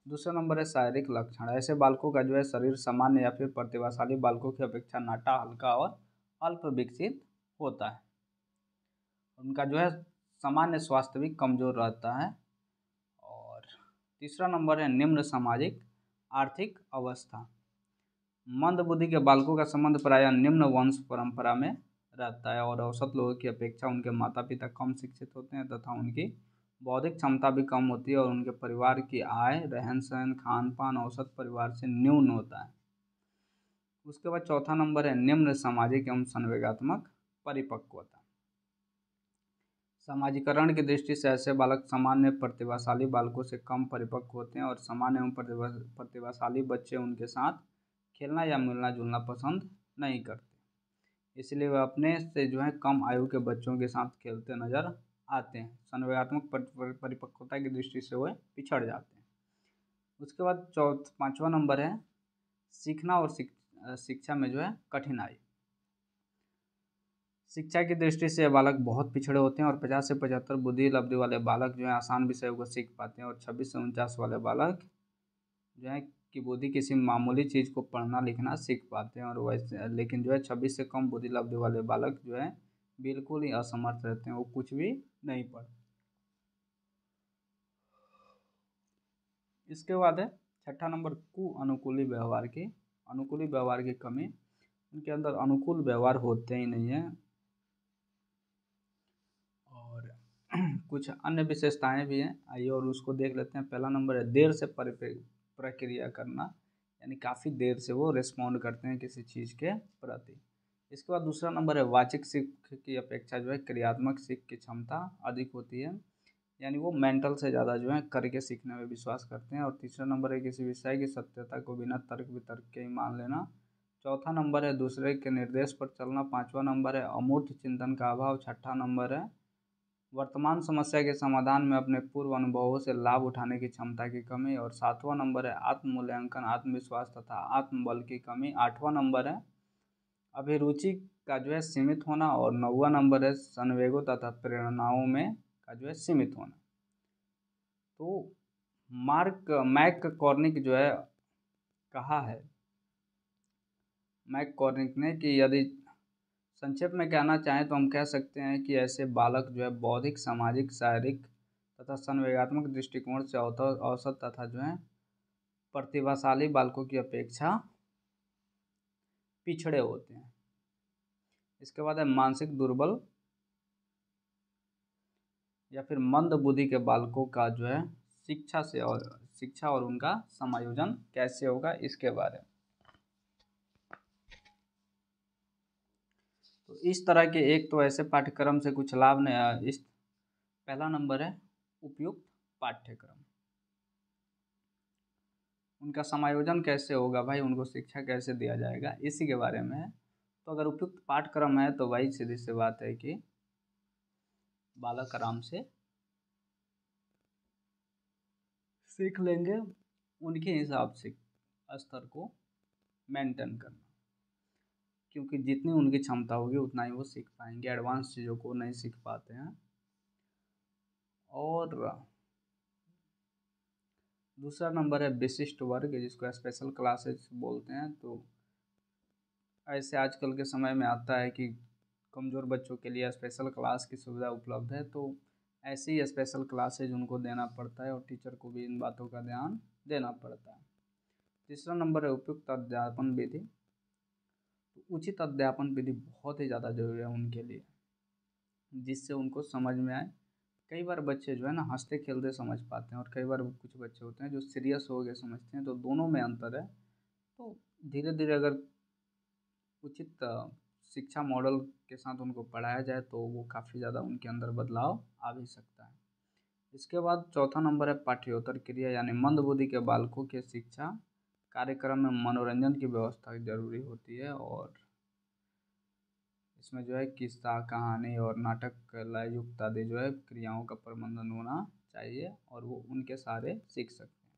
दूसरा नंबर है शारीरिक लक्षण। ऐसे बालकों का जो है शरीर सामान्य या फिर प्रतिभाशाली बालकों की अपेक्षा नाटा, हल्का और अल्प विकसित होता है। उनका जो है सामान्य स्वास्थ्य भी कमजोर रहता है। और तीसरा नंबर है निम्न सामाजिक आर्थिक अवस्था। मंद बुद्धि के बालकों का संबंध प्रायः निम्न वंश परंपरा में रहता है और औसत लोगों की अपेक्षा उनके माता पिता कम शिक्षित होते हैं तथा उनकी बौद्धिक क्षमता भी कम होती है और उनके परिवार की आय, रहन सहन, खान पान औसत परिवार से न्यून होता है। उसके बाद चौथा नंबर है निम्न सामाजिक एवं संवेगात्मक परिपक्वता। समाजीकरण की दृष्टि से ऐसे बालक सामान्य प्रतिभाशाली बालकों से कम परिपक्व होते हैं और सामान्य एवं प्रतिभाशाली बच्चे उनके साथ खेलना या मिलना जुलना पसंद नहीं करते, इसलिए वे अपने से जो है कम आयु के बच्चों के साथ खेलते नजर आते हैं। संवेगात्मक परिपक्वता की दृष्टि से वे पिछड़ जाते हैं। उसके बाद पाँचवा नंबर है सीखना और शिक्षा में जो है कठिनाई। शिक्षा की दृष्टि से बालक बहुत पिछड़े होते हैं और 50 से 75 बुद्धि लब्धि वाले बालक जो है आसान विषयों को सीख पाते हैं और 26 से 49 वाले बालक जो है कि बुद्धि किसी मामूली चीज़ को पढ़ना लिखना सीख पाते हैं और वैसे लेकिन जो है 26 से कम बुद्धि लब्धि वाले बालक जो है बिल्कुल ही असमर्थ रहते हैं, वो कुछ भी नहीं पढ़। इसके बाद है छठा नंबर अनुकूली व्यवहार की कमी। उनके अंदर अनुकूल व्यवहार होते ही नहीं है और कुछ अन्य विशेषताएं भी हैं, आइए और उसको देख लेते हैं। पहला नंबर है देर से प्रक्रिया करना, यानी काफ़ी देर से वो रिस्पॉन्ड करते हैं किसी चीज़ के प्रति। इसके बाद दूसरा नंबर है वाचिक सीख की अपेक्षा जो है क्रियात्मक सीख की क्षमता अधिक होती है, यानी वो मेंटल से ज़्यादा जो है करके सीखने में विश्वास करते हैं। और तीसरा नंबर है किसी विषय की सत्यता को बिना तर्क वितर्क के ही मान लेना। चौथा नंबर है दूसरे के निर्देश पर चलना। पाँचवा नंबर है अमूर्त चिंतन का अभाव। छठा नंबर है वर्तमान समस्या के समाधान में अपने पूर्व अनुभवों से लाभ उठाने की क्षमता की कमी। और सातवां नंबर है आत्म मूल्यांकन, आत्मविश्वास तथा आत्मबल की कमी। आठवां नंबर है अभिरुचि का जो है सीमित होना। और नौवां नंबर है संवेगों तथा प्रेरणाओं में का जो है सीमित होना। तो मैक कॉर्निक जो है कहा है मैक कॉर्निक ने कि यदि संक्षेप में कहना चाहें तो हम कह सकते हैं कि ऐसे बालक जो है बौद्धिक, सामाजिक, शारीरिक तथा संवेगात्मक दृष्टिकोण से औसत तथा जो है प्रतिभाशाली बालकों की अपेक्षा पिछड़े होते हैं। इसके बाद है मानसिक दुर्बल या फिर मंद बुद्धि के बालकों का जो है शिक्षा और उनका समायोजन कैसे होगा इसके बारे में। तो इस तरह के एक तो ऐसे पाठ्यक्रम से कुछ लाभ नहीं। इस पहला नंबर है उपयुक्त पाठ्यक्रम। उनका समायोजन कैसे होगा भाई, उनको शिक्षा कैसे दिया जाएगा, इसी के बारे में है। तो अगर उपयुक्त पाठ्यक्रम है तो भाई सीधी सी बात है कि बालक आराम से सीख लेंगे, उनके हिसाब से स्तर को मेंटेन करना, क्योंकि जितनी उनकी क्षमता होगी उतना ही वो सीख पाएंगे, एडवांस चीज़ों को नहीं सीख पाते हैं। और दूसरा नंबर है विशिष्ट वर्ग, जिसको स्पेशल क्लासेस बोलते हैं। तो ऐसे आजकल के समय में आता है कि कमज़ोर बच्चों के लिए स्पेशल क्लास की सुविधा उपलब्ध है। तो ऐसी स्पेशल क्लासेज उनको देना पड़ता है और टीचर को भी इन बातों का ध्यान देना पड़ता है। तीसरा नंबर है उपयुक्त अध्यापन विधि। तो उचित अध्यापन विधि बहुत ही ज़्यादा जरूरी है उनके लिए, जिससे उनको समझ में आए। कई बार बच्चे जो है ना हंसते खेलते समझ पाते हैं, और कई बार कुछ बच्चे होते हैं जो सीरियस हो गए समझते हैं, तो दोनों में अंतर है। तो धीरे धीरे अगर उचित शिक्षा मॉडल के साथ उनको पढ़ाया जाए तो वो काफ़ी ज़्यादा उनके अंदर बदलाव आ भी सकता है। इसके बाद चौथा नंबर है पाठ्येतर क्रिया, यानी मंदबुद्धि के बालकों के शिक्षा कार्यक्रम में मनोरंजन की व्यवस्था जरूरी होती है, और इसमें जो है किस्सा, कहानी और नाटक लय युक्त आदि जो है क्रियाओं का प्रबंधन होना चाहिए, और वो उनके सारे सीख सकते हैं।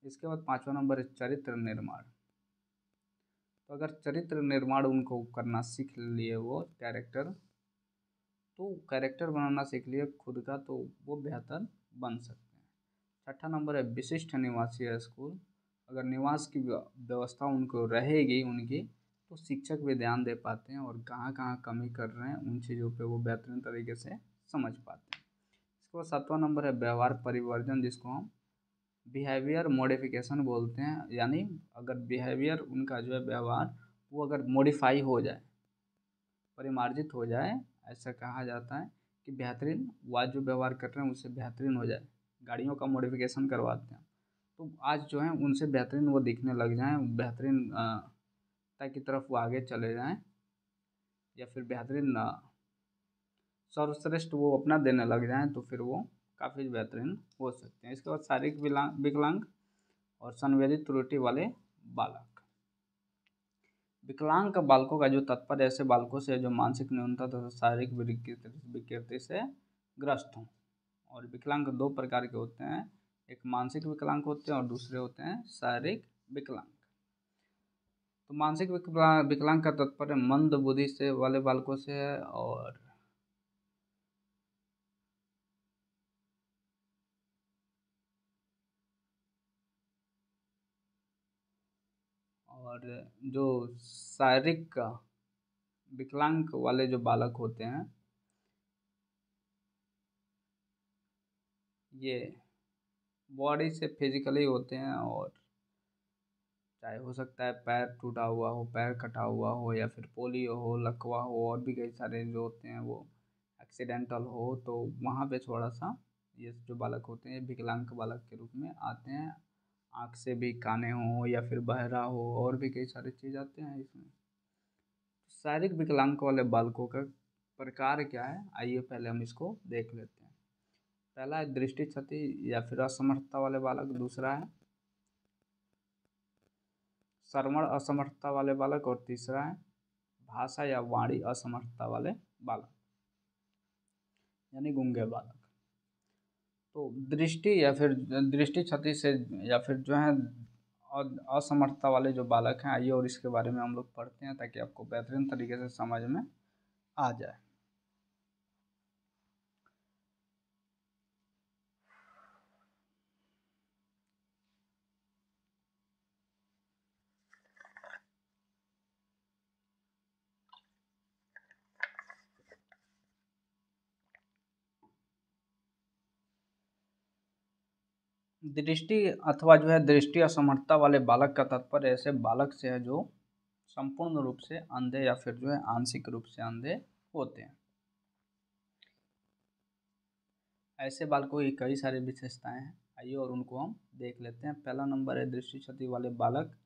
इसके बाद पाँचवा नंबर है चरित्र निर्माण। तो अगर चरित्र निर्माण उनको करना सीख लिए वो कैरेक्टर बनाना सीख लिए खुद का, तो वो बेहतर बन सकते हैं। छठा नंबर है विशिष्ट निवासीय स्कूल। अगर निवास की व्यवस्था उनको रहेगी उनकी, तो शिक्षक भी ध्यान दे पाते हैं और कहाँ कहाँ कमी कर रहे हैं उन चीज़ों पे वो बेहतरीन तरीके से समझ पाते हैं। इसके बाद सातवां नंबर है व्यवहार परिवर्तन, जिसको हम बिहेवियर मॉडिफिकेशन बोलते हैं। यानी अगर बिहेवियर उनका जो है व्यवहार वो अगर मॉडिफाई हो जाए, परिमार्जित हो जाए, ऐसा कहा जाता है कि बेहतरीन वो आज जो व्यवहार कर रहे हैं उससे बेहतरीन हो जाए, गाड़ियों का मॉडिफिकेशन करवाते हैं, तो आज जो है उनसे बेहतरीन वो दिखने लग जाएं, बेहतरीन की तरफ वो आगे चले जाएं, या फिर बेहतरीन सर्वश्रेष्ठ वो अपना देने लग जाएं, तो फिर वो काफ़ी बेहतरीन हो सकते हैं। इसके बाद शारीरिक विकलांग और संवेदी त्रुटि वाले बालक। विकलांग बालकों का जो तात्पर्य ऐसे बालकों से जो मानसिक न्यूनता तथा शारीरिक विकृति से ग्रस्त हों। और विकलांग दो प्रकार के होते हैं, एक मानसिक विकलांग होते हैं और दूसरे होते हैं शारीरिक विकलांग। तो मानसिक विकलांग का तात्पर्य मंद बुद्धि से वाले बालकों से है, और जो शारीरिक विकलांग वाले जो बालक होते हैं, ये बॉडी से फिजिकली होते हैं, और चाहे हो सकता है पैर टूटा हुआ हो, पैर कटा हुआ हो, या फिर पोलियो हो, लकवा हो, और भी कई सारे जो होते हैं वो एक्सीडेंटल हो, तो वहाँ पे थोड़ा सा ये जो बालक होते हैं विकलांग बालक के रूप में आते हैं। आँख से भी काने हो या फिर बहरा हो, और भी कई सारे चीज़ आते हैं इसमें। शारीरिक विकलांग वाले बालकों का प्रकार क्या है, आइए पहले हम इसको देख लेते हैं। पहला है दृष्टि क्षति या फिर असमर्थता वाले बालक, दूसरा है श्रवण असमर्थता वाले बालक, और तीसरा है भाषा या वाणी असमर्थता वाले बालक, यानी गूंगे बालक। तो दृष्टि या फिर दृष्टि क्षति से या फिर जो है असमर्थता वाले जो बालक हैं, आइए और इसके बारे में हम लोग पढ़ते हैं ताकि आपको बेहतरीन तरीके से समझ में आ जाए। दृष्टि अथवा जो है दृष्टि असमर्थता वाले बालक का तात्पर्य ऐसे बालक से है जो संपूर्ण रूप से अंधे या फिर जो है आंशिक रूप से अंधे होते हैं। ऐसे बालकों की कई सारी विशेषताएं हैं, आइए और उनको हम देख लेते हैं। पहला नंबर है दृष्टि क्षति वाले बालक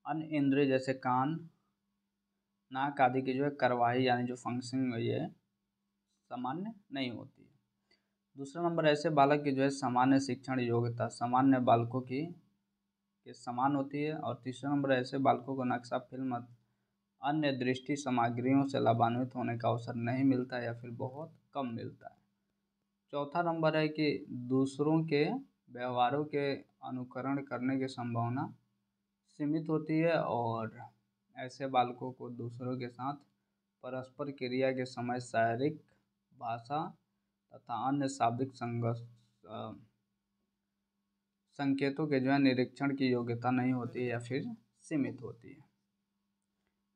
अन्य इंद्रिय जैसे कान, नाक आदि की जो है कार्यवाही यानी जो फंक्शनिंग ये सामान्य नहीं होती है। दूसरा नंबर ऐसे बालक की जो है सामान्य शिक्षण योग्यता सामान्य बालकों की के समान होती है। और तीसरा नंबर ऐसे बालकों को नक्शा फिल्म अन्य दृष्टि सामग्रियों से लाभान्वित होने का अवसर नहीं मिलता या फिर बहुत कम मिलता है। चौथा नंबर है कि दूसरों के व्यवहारों के अनुकरण करने की संभावना सीमित होती है, और ऐसे बालकों को दूसरों के साथ परस्पर क्रिया के समय शारीरिक, भाषा तथा अन्य शाब्दिक संकेतों के जो है निरीक्षण की योग्यता नहीं होती है या फिर सीमित होती है।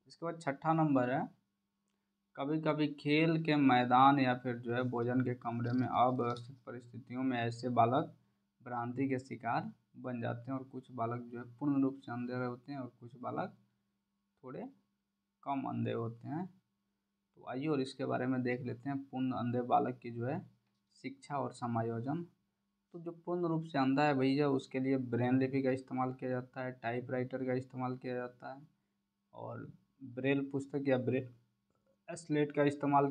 इसके बाद छठा नंबर है कभी कभी खेल के मैदान या फिर जो है भोजन के कमरे में अव्यवस्थित परिस्थितियों में ऐसे बालक भ्रांति के शिकार बन जाते हैं, और कुछ बालक जो है पूर्ण रूप से अंधे होते हैं और कुछ बालक थोड़े कम अंधे होते हैं। तो आइए और इसके बारे में देख लेते हैं पूर्ण अंधे बालक की जो है शिक्षा और समायोजन। तो जो पूर्ण रूप से अंधा है भैया, उसके लिए ब्रेन लिपि का इस्तेमाल किया जाता है, टाइपराइटर का इस्तेमाल किया जाता है, और ब्रेल पुस्तक या ब्रेल स्लेट का इस्तेमाल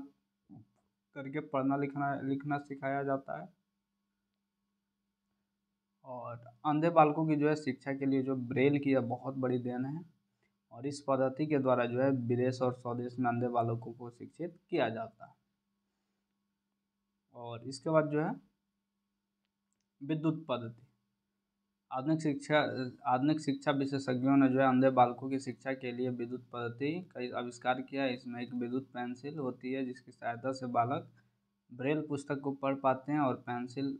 करके पढ़ना लिखना लिखना सिखाया जाता है। और अंधे बालकों की जो है शिक्षा के लिए जो ब्रेल की यह बहुत बड़ी देन है, और इस पद्धति के द्वारा जो है विदेश और स्वदेश में अंधे बालकों को शिक्षित किया जाता है। और इसके बाद जो है विद्युत पद्धति। आधुनिक शिक्षा विशेषज्ञों ने जो है अंधे बालकों की शिक्षा के लिए विद्युत पद्धति का आविष्कार किया है। इसमें एक विद्युत पेंसिल होती है जिसकी सहायता से बालक ब्रेल पुस्तक को पढ़ पाते हैं, और पेंसिल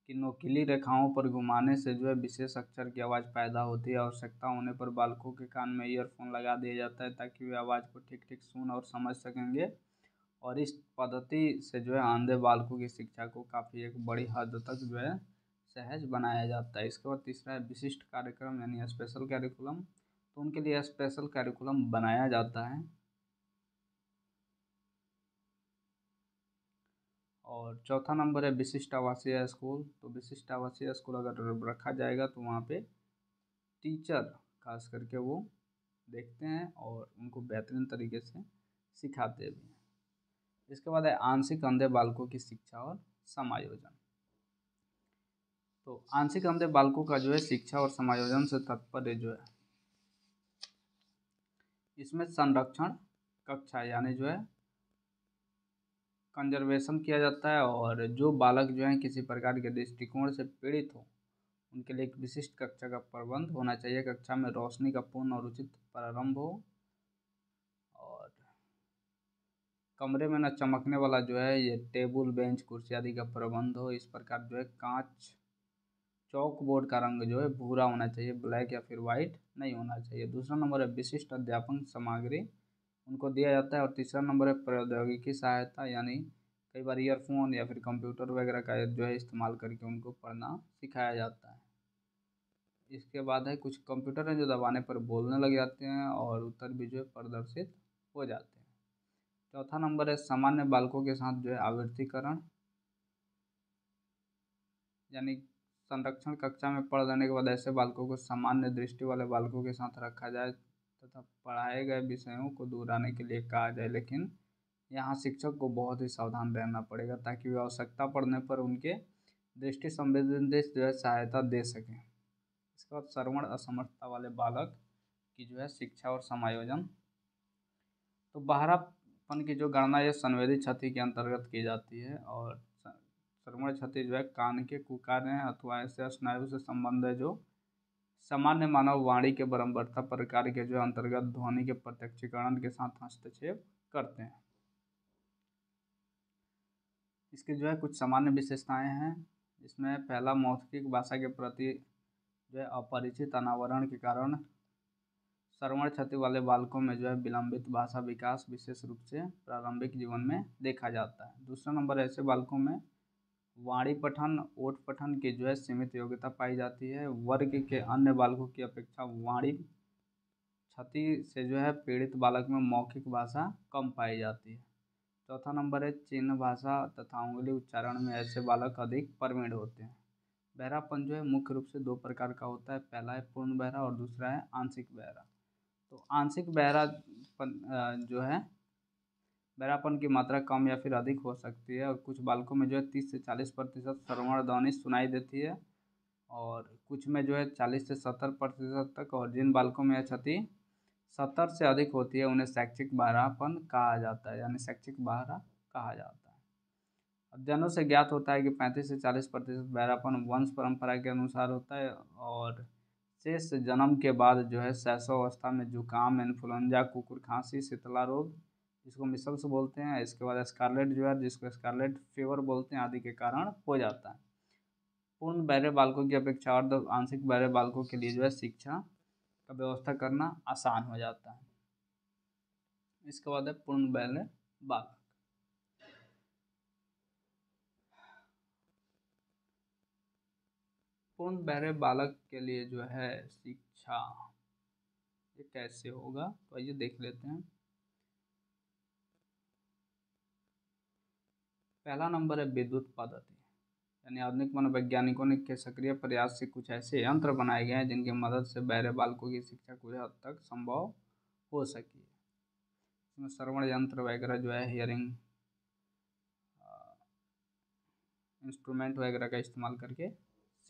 की नोकीली रेखाओं पर घुमाने से जो है विशेष अक्षर की आवाज़ पैदा होती है। आवश्यकता होने पर बालकों के कान में ईयरफोन लगा दिया जाता है ताकि वे आवाज़ को ठीक ठीक सुन और समझ सकेंगे। और इस पद्धति से जो है अंधे बालकों की शिक्षा को काफ़ी एक बड़ी हद तक जो है सहज बनाया जाता है। इसके बाद तीसरा है विशिष्ट कार्यक्रम यानी स्पेशल कैरिकुलम। तो उनके लिए स्पेशल कैरिकुलम बनाया जाता है। और चौथा नंबर है विशिष्ट आवासीय स्कूल। तो विशिष्ट आवासीय स्कूल अगर रखा जाएगा तो वहाँ पे टीचर खास करके वो देखते हैं और उनको बेहतरीन तरीके से सिखाते भी हैं। इसके बाद है आंशिक अंधे बालकों की शिक्षा और समायोजन। तो आंशिक अंधे बालकों का जो है शिक्षा और समायोजन से तात्पर्य जो है इसमें संरक्षण कक्षा यानी जो है कंजर्वेशन किया जाता है, और जो बालक जो है किसी प्रकार के दृष्टिकोण से पीड़ित हो उनके लिए एक विशिष्ट कक्षा का प्रबंध होना चाहिए। कक्षा में रोशनी का पूर्ण और उचित प्रारंभ हो, और कमरे में न चमकने वाला जो है ये टेबल बेंच कुर्सी आदि का प्रबंध हो। इस प्रकार जो है कांच चौक बोर्ड का रंग जो है भूरा होना चाहिए, ब्लैक या फिर वाइट नहीं होना चाहिए। दूसरा नंबर है विशिष्ट अध्यापन सामग्री उनको दिया जाता है। और तीसरा नंबर है प्रौद्योगिकी सहायता, यानी कई बार ईयरफोन या फिर कंप्यूटर वगैरह का जो है इस्तेमाल करके उनको पढ़ना सिखाया जाता है। इसके बाद है कुछ कंप्यूटर हैं जो दबाने पर बोलने लग जाते हैं और उत्तर भी जो है प्रदर्शित हो जाते हैं। चौथा नंबर है सामान्य बालकों के साथ जो है आवृत्तिकरण, यानी संरक्षण कक्षा में पढ़ लेने के बाद ऐसे बालकों को सामान्य दृष्टि वाले बालकों के साथ रखा जाए तथा पढ़ाए गए विषयों को दोहराने के लिए कहा जाए। लेकिन यहाँ शिक्षक को बहुत ही सावधान रहना पड़ेगा ताकि वे आवश्यकता पड़ने पर उनके दृष्टि संवेदी जो है सहायता दे सकें। इसके बाद श्रवण असमर्थता वाले बालक की जो है शिक्षा और समायोजन। तो बहरापन की जो गणना यह संवेदी क्षति के अंतर्गत की जाती है, और श्रवण क्षति जो है कान के कुकार्य अथवा ऐसे स्नायु से संबंध है जो सामान्य मानव वाणी के बरम्बरता प्रकार के जो अंतर्गत ध्वनि के प्रत्यक्षीकरण के साथ हस्तक्षेप करते हैं। इसके जो है कुछ सामान्य विशेषताएं हैं। इसमें पहला मौखिक भाषा के प्रति जो है अपरिचित अनावरण के कारण श्रवण क्षति वाले बालकों में जो है विलंबित भाषा विकास विशेष रूप से प्रारंभिक जीवन में देखा जाता है। दूसरा नंबर ऐसे बालकों में वाणी पठन ओठ पठन की जो है सीमित योग्यता पाई जाती है। वर्ग के अन्य बालकों की अपेक्षा वाणी क्षति से जो है पीड़ित बालक में मौखिक भाषा कम पाई जाती है। चौथा नंबर है चिन्ह भाषा तथा उंगली उच्चारण में ऐसे बालक अधिक प्रवीण होते हैं। बहरापन जो है मुख्य रूप से दो प्रकार का होता है, पहला है पूर्ण बहरा और दूसरा है आंशिक बहरा। तो आंशिक बहरापन जो है बहरापन की मात्रा कम या फिर अधिक हो सकती है, और कुछ बालकों में जो है 30 से 40% श्रवण ध्वनि सुनाई देती है, और कुछ में जो है 40 से 70% तक। और जिन बालकों में यह क्षति 70 से अधिक होती है उन्हें शैक्षिक बहरापन कहा जाता है, यानी शैक्षिक बहरा कहा जाता है। अध्ययनों से ज्ञात होता है कि 35 से 40% बहरापन वंश परंपरा के अनुसार होता है, और शेष जन्म के बाद जो है शैशवावस्था में जुकाम, इन्फ्लुएंजा, कुकुर खांसी, शीतला रोग जिसको मिसल्स बोलते हैं, इसके बाद स्कारलेट जो है जिसको स्कारलेट फीवर बोलते हैं आदि के कारण हो जाता है। पूर्ण बहरे बालकों की अपेक्षा और आंशिक बहरे बालकों के लिए जो है शिक्षा का व्यवस्था करना आसान हो जाता है। इसके बाद है पूर्ण बहरे बालक। पूर्ण बहरे बालक के लिए जो है शिक्षा ये कैसे होगा, तो आइए देख लेते हैं। पहला नंबर है विद्युत पद्धति, यानी आधुनिक मनोवैज्ञानिकों ने के सक्रिय प्रयास से कुछ ऐसे यंत्र बनाए गए हैं जिनकी मदद से बहरे बालकों की शिक्षा कुछ हद तक संभव हो सकी। इसमें श्रवण यंत्र वगैरह जो है हियरिंग इंस्ट्रूमेंट वगैरह का इस्तेमाल करके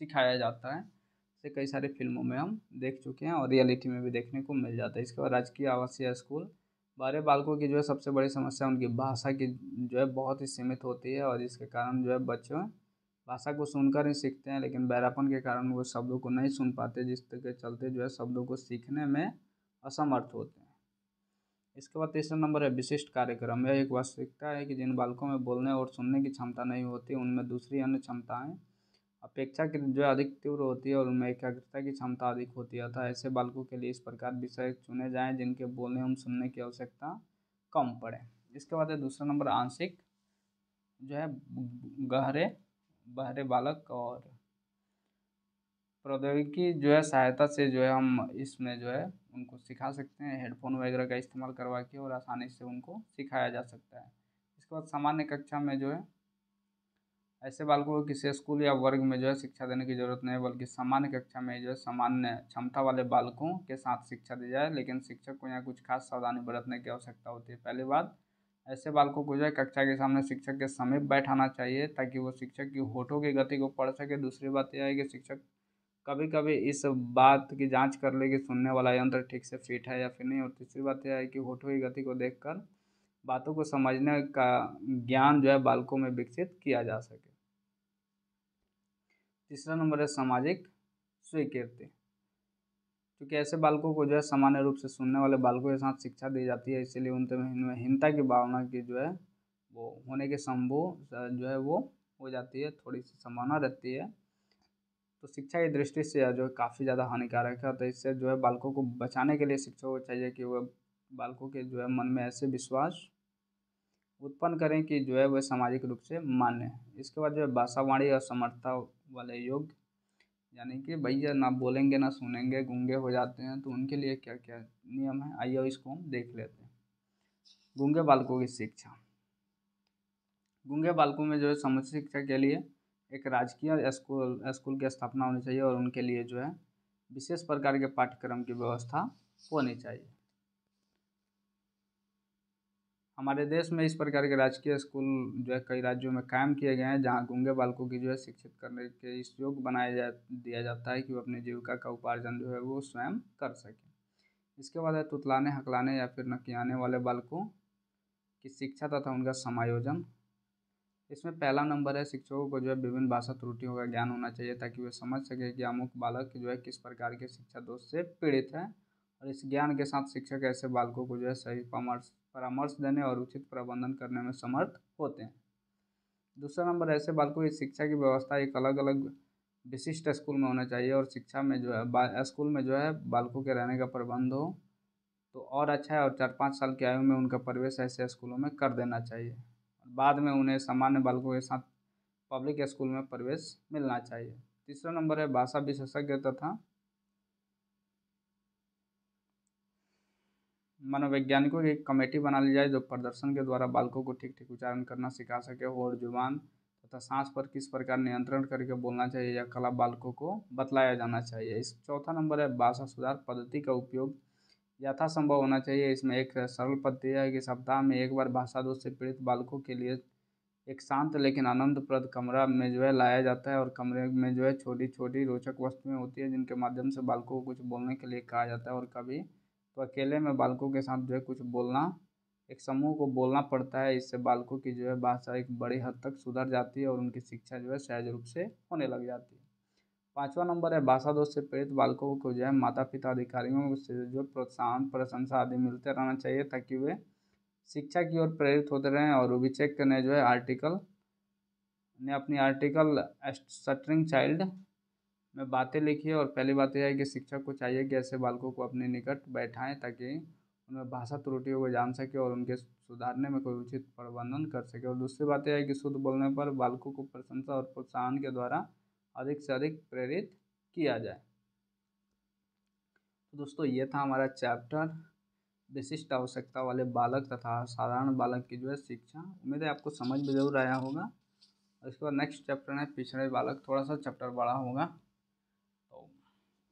सिखाया जाता है। इसे कई सारी फिल्मों में हम देख चुके हैं और रियलिटी में भी देखने को मिल जाता है। इसके बाद राजकीय आवासीय स्कूल, बहरे बालकों की जो है सबसे बड़ी समस्या उनकी भाषा की जो है बहुत ही सीमित होती है और इसके कारण जो है बच्चों भाषा को सुनकर ही सीखते हैं, लेकिन बहरापन के कारण वो शब्दों को नहीं सुन पाते, जिसके चलते जो है शब्दों को सीखने में असमर्थ होते हैं। इसके बाद तीसरा नंबर है विशिष्ट कार्यक्रम। यह एक वास्तविकता है कि जिन बालकों में बोलने और सुनने की क्षमता नहीं होती उनमें दूसरी अन्य क्षमताएं अपेक्षाकृत जो है अधिक तीव्र होती है और उनमें एकाग्रता की क्षमता अधिक होती है। अतः ऐसे बालकों के लिए इस प्रकार विषय चुने जाएं जिनके बोलने एवं सुनने की आवश्यकता कम पड़े। इसके बाद है दूसरा नंबर आंशिक जो है गहरे बहरे बालक, और प्रौद्योगिकी जो है सहायता से जो है हम इसमें जो है उनको सिखा सकते हैं, हेडफोन वगैरह का इस्तेमाल करवा के, और आसानी से उनको सिखाया जा सकता है। इसके बाद सामान्य कक्षा में जो है ऐसे बालकों को किसी स्कूल या वर्ग में जो है शिक्षा देने की जरूरत नहीं, बल्कि सामान्य कक्षा में जो है सामान्य क्षमता वाले बालकों के साथ शिक्षा दी जाए, लेकिन शिक्षक को यहाँ कुछ खास सावधानी बरतने की आवश्यकता होती है। पहली बात, ऐसे बालकों को जो है कक्षा के सामने शिक्षक के समीप बैठाना चाहिए ताकि वो शिक्षक की होठों की गति को पढ़ सके। दूसरी बात यह है कि शिक्षक कभी कभी इस बात की जांच कर ले कि सुनने वाला यंत्र ठीक से फिट है या फिर नहीं, और तीसरी बात यह है कि होठों की गति को देखकर बातों को समझने का ज्ञान जो है बालकों में विकसित किया जा सके। तीसरा नंबर है सामाजिक स्वीकृति। क्योंकि ऐसे बालकों को जो है सामान्य रूप से सुनने वाले बालकों के साथ शिक्षा दी जाती है, इसीलिए उनमें हीनता की भावना की जो है वो होने के संभव जो है वो हो जाती है, थोड़ी सी संभावना रहती है। तो शिक्षा की दृष्टि से जो है काफ़ी ज़्यादा हानिकारक है। तो इससे जो है बालकों को बचाने के लिए शिक्षकों को चाहिए कि वह बालकों के जो है मन में ऐसे विश्वास उत्पन्न करें कि जो है वह सामाजिक रूप से मान्य है। इसके बाद जो है भाषा वाणी और समर्थता वाले योग, यानी कि भैया ना बोलेंगे ना सुनेंगे, गूंगे हो जाते हैं, तो उनके लिए क्या क्या नियम है आइए इसको हम देख लेते हैं। गूंगे बालकों की शिक्षा। गूंगे बालकों में जो है समुचित शिक्षा के लिए एक राजकीय स्कूल की स्थापना होनी चाहिए और उनके लिए जो है विशेष प्रकार के पाठ्यक्रम की व्यवस्था होनी चाहिए। हमारे देश में इस प्रकार के राजकीय स्कूल जो है कई राज्यों में कायम किए गए हैं, जहाँ गूंगे बालकों की जो है शिक्षित करने के इस योग्य दिया जाता है कि वो अपनी जीविका का उपार्जन जो है वो स्वयं कर सकें। इसके बाद है तुतलाने हकलाने या फिर नकियाने वाले बालकों की शिक्षा तथा उनका समायोजन। इसमें पहला नंबर है शिक्षकों को जो है विभिन्न भाषा त्रुटियों का ज्ञान होना चाहिए ताकि वे समझ सके कि अमुक बालक जो है किस प्रकार के शिक्षा दोष से पीड़ित है, और इस ज्ञान के साथ शिक्षक ऐसे बालकों को जो है सही परामर्श देने और उचित प्रबंधन करने में समर्थ होते हैं। दूसरा नंबर, ऐसे बालकों की शिक्षा की व्यवस्था एक अलग अलग विशिष्ट स्कूल में होना चाहिए, और शिक्षा में जो है स्कूल में जो है बालकों के रहने का प्रबंध हो तो और अच्छा है, और 4-5 साल की आयु में उनका प्रवेश ऐसे स्कूलों में कर देना चाहिए। बाद में उन्हें सामान्य बालकों के साथ पब्लिक स्कूल में प्रवेश मिलना चाहिए। तीसरा नंबर है भाषा विशेषज्ञ तथा मनोवैज्ञानिकों की एक कमेटी बना ली जाए जो प्रदर्शन के द्वारा बालकों को ठीक ठीक उच्चारण करना सिखा सके, और जुबान तथा सांस पर किस प्रकार नियंत्रण करके बोलना चाहिए यह कला बालकों को बतलाया जाना चाहिए। इस चौथा नंबर है भाषा सुधार पद्धति का उपयोग यथासंभव होना चाहिए। इसमें एक सरल पद्धति है कि सप्ताह में एक बार भाषा दोष से पीड़ित बालकों के लिए एक शांत लेकिन आनंदप्रद कमरा में जो है लाया जाता है, और कमरे में जो है छोटी छोटी रोचक वस्तुएं होती है जिनके माध्यम से बालकों को कुछ बोलने के लिए कहा जाता है, और कभी तो अकेले में बालकों के साथ जो है कुछ बोलना, एक समूह को बोलना पड़ता है। इससे बालकों की जो है भाषा एक बड़ी हद तक सुधर जाती है और उनकी शिक्षा जो है सहज रूप से होने लग जाती है। पाँचवा नंबर है भाषा दोष से पीड़ित बालकों को जो है माता पिता अधिकारियों से जो प्रोत्साहन प्रशंसा आदि मिलते रहना चाहिए ताकि वे शिक्षा की ओर प्रेरित होते रहें। और रुबिचेक ने जो है अपनी आर्टिकल स्टरिंग चाइल्ड में बातें लिखी है, और पहली बात यह है कि शिक्षक को चाहिए कि ऐसे बालकों को अपने निकट बैठाएं ताकि उनमें भाषा त्रुटियों को जान सके और उनके सुधारने में कोई उचित प्रबंधन कर सके। और दूसरी बात यह है कि शुद्ध बोलने पर बालकों को प्रशंसा और प्रोत्साहन के द्वारा अधिक से अधिक प्रेरित किया जाए। तो दोस्तों ये था हमारा चैप्टर विशिष्ट आवश्यकता वाले बालक तथा साधारण बालक की जो है शिक्षा। उम्मीद है आपको समझ में जरूर आया होगा। और इसके बाद नेक्स्ट चैप्टर है पिछड़े बालक, थोड़ा सा चैप्टर बड़ा होगा, तो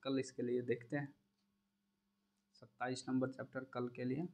कल इसके लिए देखते हैं 27 नंबर चैप्टर कल के लिए।